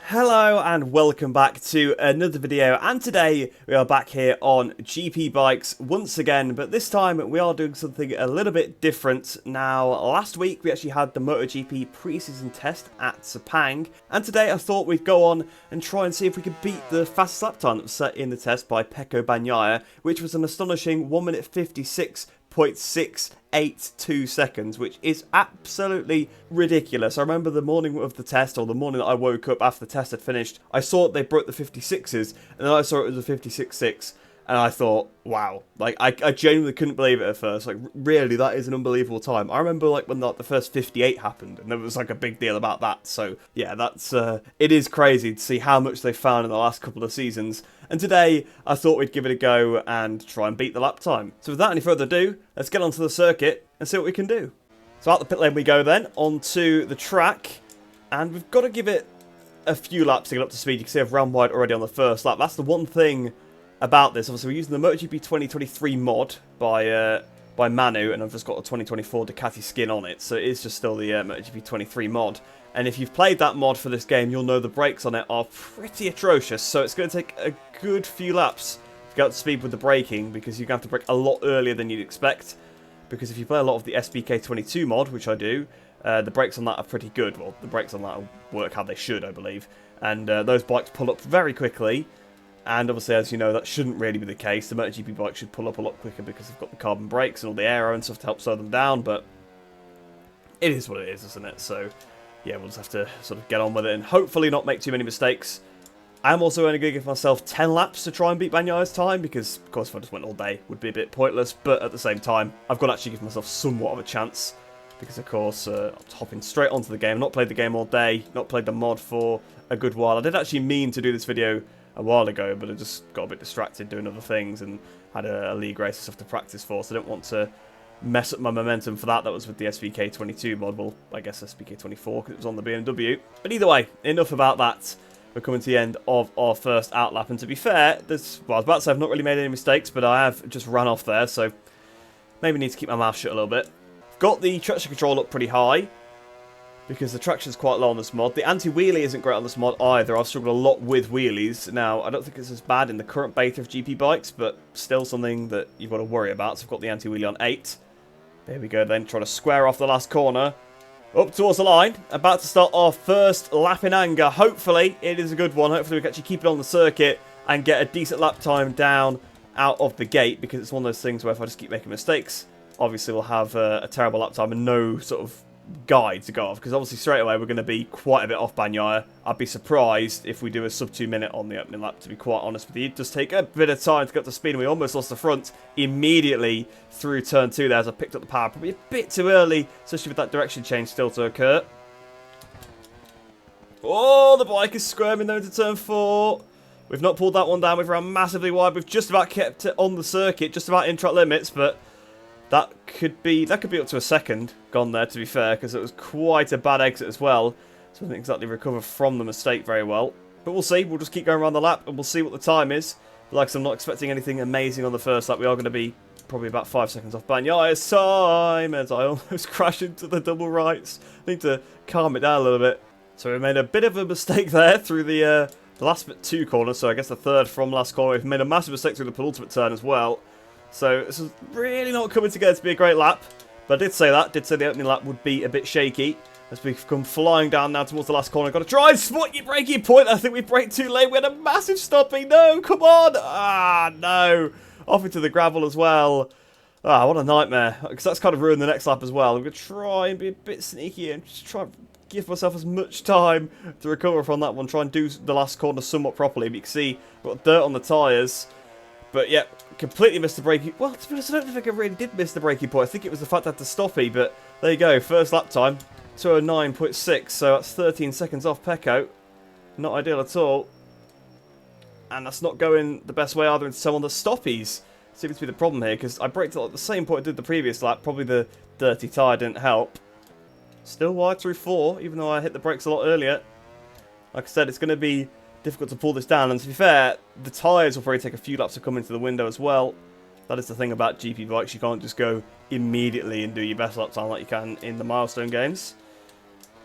Hello and welcome back to another video, and today we are back here on GP Bikes once again, but this time we are doing something a little bit different. Now, last week we actually had the MotoGP preseason test at Sepang, and today I thought we'd go on and try and see if we could beat the fastest lap time that was set in the test by Bagnaia, which was an astonishing 1 minute 56.682 seconds, which is absolutely ridiculous. I remember the morning of the test, or the morning that I woke up after the test had finished, I saw they broke the 56s, and then I saw it was a 56.6, and I thought, wow, like, I genuinely couldn't believe it at first. Like, really, that is an unbelievable time. I remember, like, when the first 58 happened, and there was, like, a big deal about that. So, yeah, that's, it is crazy to see how much they've found in the last couple of seasons. And today, I thought we'd give it a go and try and beat the lap time. So without any further ado, let's get onto the circuit and see what we can do. So out the pit lane we go then, onto the track, and we've got to give it a few laps to get up to speed. You can see I've ran wide already on the first lap. That's the one thing about this. Obviously, we're using the MotoGP 2023 mod by Manu, and I've just got a 2024 Ducati skin on it, so it is just still the MotoGP 23 mod. And if you've played that mod for this game, you'll know the brakes on it are pretty atrocious, so it's going to take a good few laps to get up to speed with the braking, because you're going to have to brake a lot earlier than you'd expect. Because if you play a lot of the SBK 22 mod, which I do, the brakes on that are pretty good. Well, the brakes on that will work how they should, I believe. And those bikes pull up very quickly. And obviously, as you know, that shouldn't really be the case. The MotoGP bike should pull up a lot quicker because they've got the carbon brakes and all the aero and stuff to help slow them down. But it is what it is, isn't it? So yeah, we'll just have to sort of get on with it and hopefully not make too many mistakes. I'm also only going to give myself 10 laps to try and beat Bagnaia's time, because, of course, if I just went all day, it would be a bit pointless. But at the same time, I've got to actually give myself somewhat of a chance, because, of course, I'm hopping straight onto the game. Not played the game all day, not played the mod for a good while. I did actually mean to do this video a while ago, but I just got a bit distracted doing other things and had a league race and stuff to practice for, so I didn't want to mess up my momentum for that. That was with the SVK 22 mod. Well, I guess SVK 24 because it was on the BMW. But either way, enough about that. We're coming to the end of our first outlap, and to be fair, well, I was about to say I've not really made any mistakes, but I have just run off there, so maybe need to keep my mouth shut a little bit. Got the traction control up pretty high, because the traction's quite low on this mod. The anti-wheelie isn't great on this mod either. I've struggled a lot with wheelies. Now, I don't think it's as bad in the current beta of GP bikes, but still something that you've got to worry about. So I've got the anti-wheelie on 8. There we go then, trying to square off the last corner. Up towards the line, about to start our first lap in anger. Hopefully, it is a good one. Hopefully we can actually keep it on the circuit and get a decent lap time down out of the gate, because it's one of those things where if I just keep making mistakes, obviously we'll have a terrible lap time and no sort of guide to go off, because obviously straight away we're going to be quite a bit off Bagnaia. I'd be surprised if we do a sub 2 minute on the opening lap, to be quite honest with you. It does take a bit of time to get up to speed, and we almost lost the front immediately through turn 2 there as I picked up the power. Probably a bit too early, especially with that direction change still to occur. Oh, the bike is squirming though into turn 4. We've not pulled that one down. We've run massively wide. We've just about kept it on the circuit, just about in track limits, but that could be up to a second gone there, to be fair, because it was quite a bad exit as well. So I didn't exactly recover from the mistake very well. But we'll see. We'll just keep going around the lap and we'll see what the time is. But like I said, I'm not expecting anything amazing on the first lap. We are going to be probably about 5 seconds off Bagnaia's time, as I almost crash into the double rights. I need to calm it down a little bit. So we made a bit of a mistake there through the last 2 corners. So I guess the third from last corner. We've made a massive mistake through the penultimate turn as well. So this is really not coming together to be a great lap. But I did say the opening lap would be a bit shaky, as we've come flying down now towards the last corner. Got to try and spot your braking point. I think we braked too late. We had a massive stopping. No, come on. Ah, no. Off into the gravel as well. Ah, what a nightmare. Because that's kind of ruined the next lap as well. I'm going to try and be a bit sneaky and just try and give myself as much time to recover from that one. Try and do the last corner somewhat properly. But you can see we've got dirt on the tyres. But yeah, completely missed the braking. Well, to be honest, I don't think I really did miss the braking point. I think it was the fact I had to stoppy. But there you go. First lap time, 209.6. So that's 13 seconds off Pecco. Not ideal at all. And that's not going the best way either into some of the stoppies. Seems to be the problem here, because I braked at the same point I did the previous lap. Probably the dirty tyre didn't help. Still wide through 4, even though I hit the brakes a lot earlier. Like I said, it's going to be difficult to pull this down, and to be fair, the tyres will probably take a few laps to come into the window as well. That is the thing about GP bikes, you can't just go immediately and do your best lap time like you can in the milestone games.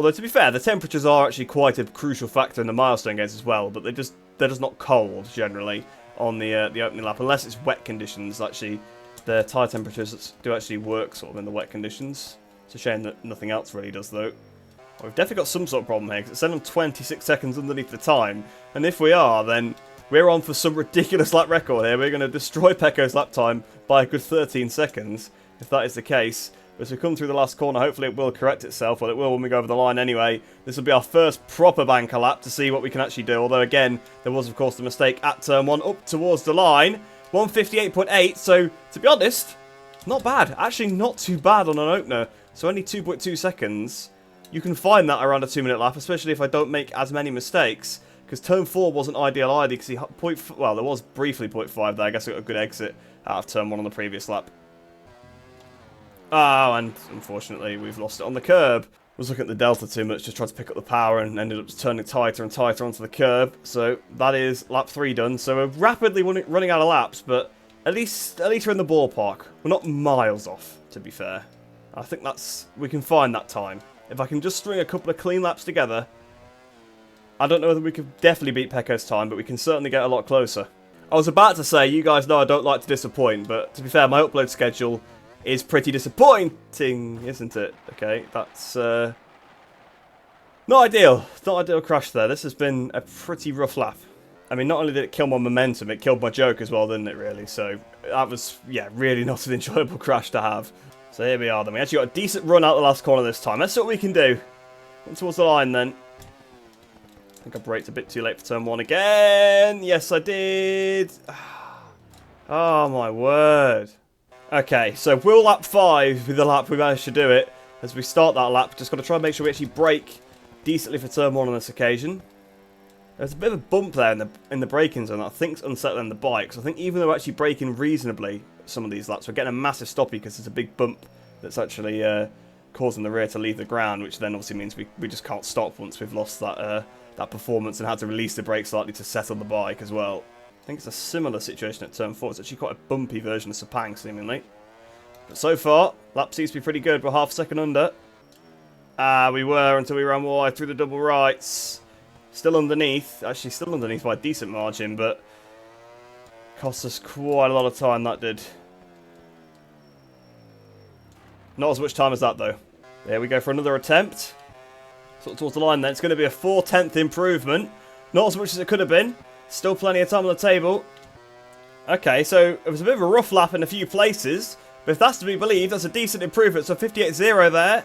Although, to be fair, the temperatures are actually quite a crucial factor in the milestone games as well, but they're just not cold, generally, on the opening lap, unless it's wet conditions. Actually, the tyre temperatures do actually work sort of in the wet conditions. It's a shame that nothing else really does, though. Well, we've definitely got some sort of problem here, because it's saying I'm 26 seconds underneath the time, and if we are, then we're on for some ridiculous lap record here. We're going to destroy Pecco's lap time by a good 13 seconds, if that is the case. But as we come through the last corner, hopefully it will correct itself. Well, it will when we go over the line anyway. This will be our first proper banker lap to see what we can actually do. Although, again, there was, of course, the mistake at turn 1 up towards the line. 158.8, so, to be honest, not bad. Actually, not too bad on an opener. So, only 2.2 seconds. You can find that around a 2-minute lap, especially if I don't make as many mistakes. Because turn 4 wasn't ideal either, because well, there was briefly 0.5 there. I guess I got a good exit out of turn 1 on the previous lap. Oh, and unfortunately, we've lost it on the curb. I was looking at the delta too much, just tried to pick up the power and ended up turning tighter and tighter onto the curb. So that is lap 3 done. So we're rapidly running out of laps, but at least we're in the ballpark. We're not miles off, to be fair. I think we can find that time. If I can just string a couple of clean laps together, I don't know whether we could definitely beat Pecco's time, but we can certainly get a lot closer. I was about to say, you guys know I don't like to disappoint, but to be fair, my upload schedule is pretty disappointing, isn't it? Okay, that's not ideal. Not ideal crash there. This has been a pretty rough lap. I mean, not only did it kill my momentum, it killed my joke as well, didn't it, really? So that was, yeah, really not an enjoyable crash to have. So here we are then. We actually got a decent run out the last corner this time. Let's see what we can do. Get towards the line then. I think I braked a bit too late for turn 1 again. Yes, I did. Oh, my word. Okay, so will lap 5 be the lap we managed to do it? As we start that lap, just got to try and make sure we actually brake decently for turn 1 on this occasion. There's a bit of a bump there in the braking zone that I think's unsettling the bike. So I think even though we're actually braking reasonably some of these laps, we're getting a massive stoppie because there's a big bump that's actually causing the rear to leave the ground, which then obviously means we just can't stop once we've lost that performance and had to release the brake slightly to settle the bike as well. I think it's a similar situation at turn 4. It's actually quite a bumpy version of Sepang, seemingly. But so far, lap seems to be pretty good. We're half a second under. We were until we ran wide through the double rights. Still underneath. Actually, still underneath by a decent margin, but cost us quite a lot of time, that did. Not as much time as that, though. There we go for another attempt. Sort of towards the line then. It's going to be a 4/10th improvement. Not as much as it could have been. Still plenty of time on the table. Okay, so it was a bit of a rough lap in a few places. But if that's to be believed, that's a decent improvement. So 58.0 there.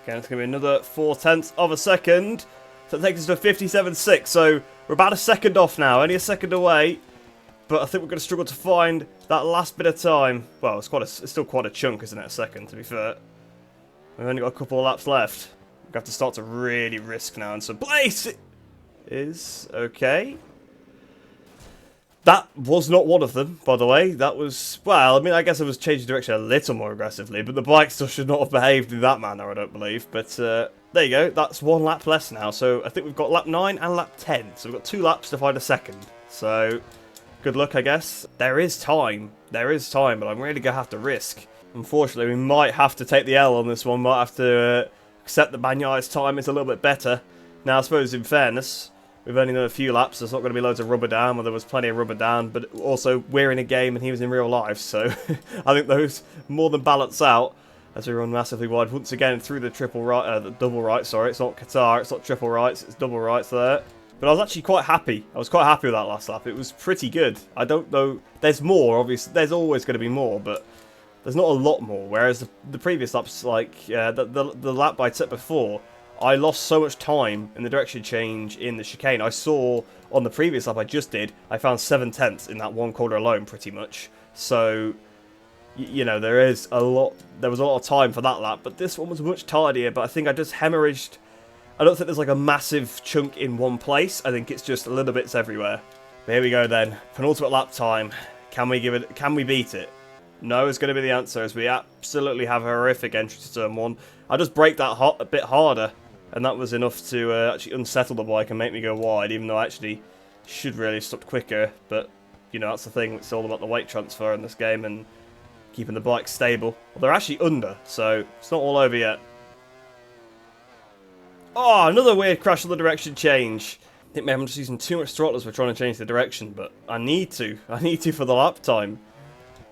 Okay, it's going to be another 4/10 of a second. So it takes us to 57.6. So we're about a second off now. Only a second away but I think we're going to struggle to find that last bit of time. Well, it's still quite a chunk, isn't it? A second, to be fair. We've only got a couple of laps left. We have to start to really risk now, and so place is okay. That was not one of them, by the way. That was, well, I mean, I guess I was changing direction a little more aggressively, but the bike still should not have behaved in that manner, I don't believe. But there you go, that's one lap less now. So I think we've got lap 9 and lap 10. So we've got 2 laps to find a second. So good luck, I guess. There is time, but I'm really going to have to risk. Unfortunately, we might have to take the L on this one. Might have to accept that Bagnaia's time is a little bit better. Now, I suppose in fairness, we've only done a few laps. There's not going to be loads of rubber down. Well, there was plenty of rubber down, but also we're in a game and he was in real life. So I think those more than balance out as we run massively wide once again through the the double right. Sorry, it's not Qatar. It's not triple rights. It's double rights there. But I was actually quite happy. I was quite happy with that last lap. It was pretty good. I don't know. There's more, obviously. There's always going to be more, but there's not a lot more. Whereas the previous laps, like the lap I took before, I lost so much time in the direction change in the chicane. I saw on the previous lap I just did, I found 7/10 in that one corner alone, pretty much. So, you know, there was a lot of time for that lap, but this one was much tidier. But I think I just hemorrhaged. I don't think there's like a massive chunk in one place. I think it's just little bits everywhere. But here we go then. Penultimate lap time. Can we beat it? No is going to be the answer, as we absolutely have a horrific entry to turn 1. I just braked that a bit harder, and that was enough to actually unsettle the bike and make me go wide, even though I actually should really have stopped quicker. But, you know, that's the thing. It's all about the weight transfer in this game and keeping the bike stable. Well, they're actually under, so it's not all over yet. Oh, another weird crash on the direction change. I think maybe I'm just using too much throttle as we're trying to change the direction, but I need to. I need to for the lap time.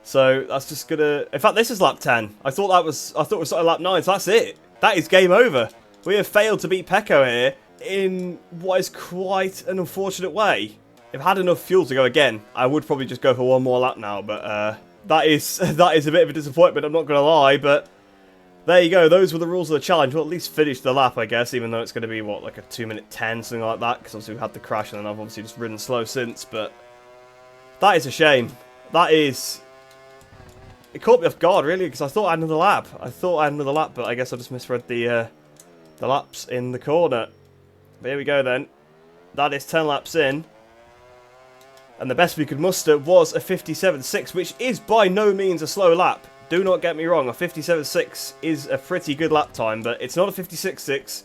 So that's just gonna. In fact, this is lap 10. I thought it was sort of lap 9. So that's it. That is game over. We have failed to beat Pecco here in what is quite an unfortunate way. If I had enough fuel to go again, I would probably just go for one more lap now. But that is a bit of a disappointment. I'm not gonna lie, but. There you go, those were the rules of the challenge. We'll at least finish the lap, I guess, even though it's going to be, what, like a 2-minute 10, something like that, because obviously we had the crash and then I've obviously just ridden slow since, but that is a shame. That is... It caught me off guard, really, because I thought I had another lap. But I guess I just misread the laps in the corner. But here we go, then. That is 10 laps in. And the best we could muster was a 57.6, which is by no means a slow lap. Do not get me wrong, a 57.6 is a pretty good lap time, but it's not a 56.6,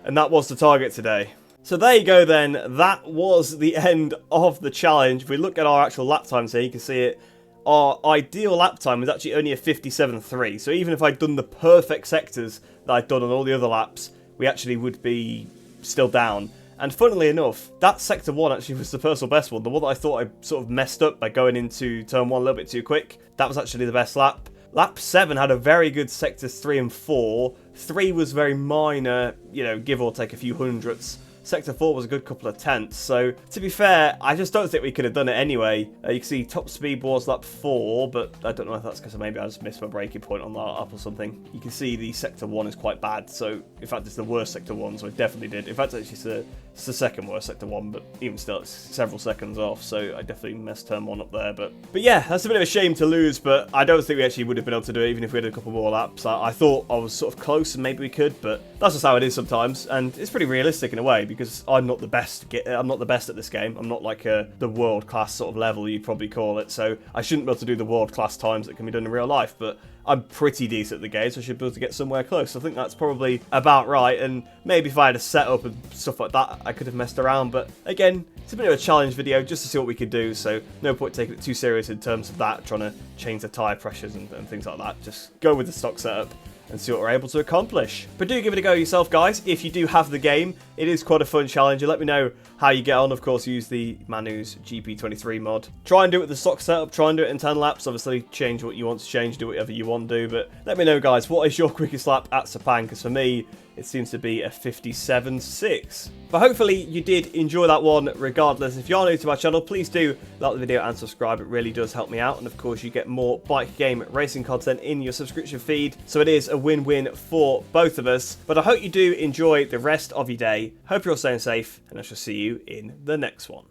and that was the target today. So there you go then, that was the end of the challenge. If we look at our actual lap times here, you can see it. Our ideal lap time was actually only a 57.3, so even if I'd done the perfect sectors that I'd done on all the other laps, we actually would be still down. And funnily enough, that sector 1 actually was the personal best one. The one that I thought I sort of messed up by going into turn 1 a little bit too quick. That was actually the best lap. Lap 7 had a very good sectors 3 and 4. 3 was very minor, you know, give or take a few hundredths. Sector 4 was a good couple of tenths. So, to be fair, I just don't think we could have done it anyway. You can see top speed was lap 4, but I don't know if that's because maybe I just missed my braking point on that lap or something. You can see the sector 1 is quite bad. So, in fact, it's the worst sector 1, so I definitely did. In fact, actually, it's the second worst sector 1, but even still, it's several seconds off. So, I definitely messed turn 1 up there. But yeah, that's a bit of a shame to lose, but I don't think we actually would have been able to do it even if we had a couple more laps. I thought I was sort of close and maybe we could, but that's just how it is sometimes. And it's pretty realistic in a way, because I'm not the best. I'm not the best at this game. I'm not like the world class sort of level you'd probably call it. So I shouldn't be able to do the world class times that can be done in real life. But I'm pretty decent at the game, so I should be able to get somewhere close. I think that's probably about right. And maybe if I had a setup and stuff like that, I could have messed around. But again, it's a bit of a challenge video just to see what we could do. So no point taking it too serious in terms of that, trying to change the tyre pressures and things like that. Just go with the stock setup and see what we're able to accomplish. But do give it a go yourself, guys. If you do have the game, it is quite a fun challenge. And let me know how you get on. Of course, use the Manu's GP23 mod. Try and do it with the stock setup. Try and do it in 10 laps. Obviously, change what you want to change. Do whatever you want to do. But let me know, guys, what is your quickest lap at Sepang? Because for me, it seems to be a 57.6. But hopefully you did enjoy that one regardless. If you are new to my channel, please do like the video and subscribe. It really does help me out. And of course, you get more bike game racing content in your subscription feed. So it is a win-win for both of us. But I hope you do enjoy the rest of your day. Hope you're all staying safe, and I shall see you in the next one.